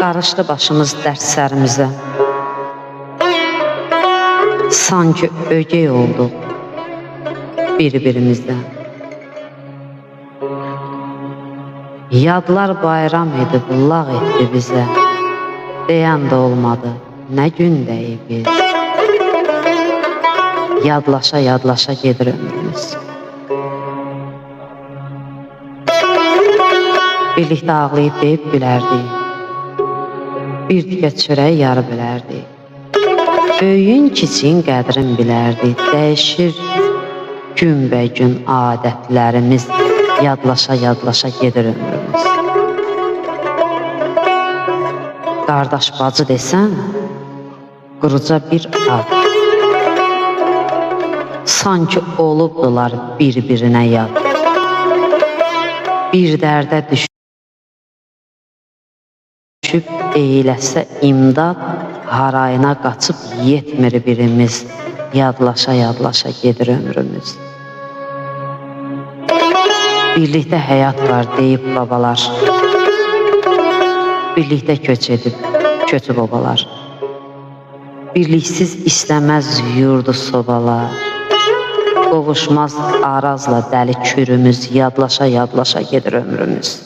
Qarışdı başımız dərslərimizə. Sanki ögey olduq bir-birimizdən. Yadlar bayram edib, lağ etdi bizə. Deyən də olmadı, nə gündəyik biz. Yadlaşa gedir ömrümüz. Birlikdə ağlayıb deyib gülərdik. Bir tükə çörək yarı bilərdik. Böyüyün kiçiyin qədrin bilərdik. Dəyişir günbəgün adətlərimiz. Yadlaşa gedir ömrümüz. Qardaş bacı desən, quruca bir ad. Sanki olubdular bir-birinə yad. Bir dərdə düşüb eyləsə imdad, harayına qaçıb yetmir birimiz. Yadlaşa gedir ömrümüz. Birlikdə həyat var deyib babalar. Birlikdə köçüb obalar. Birliksiz istəməz yurdu sobalar. Qovuşmaz arazla dəli kürümüz. Yadlaşa gedir ömrümüz.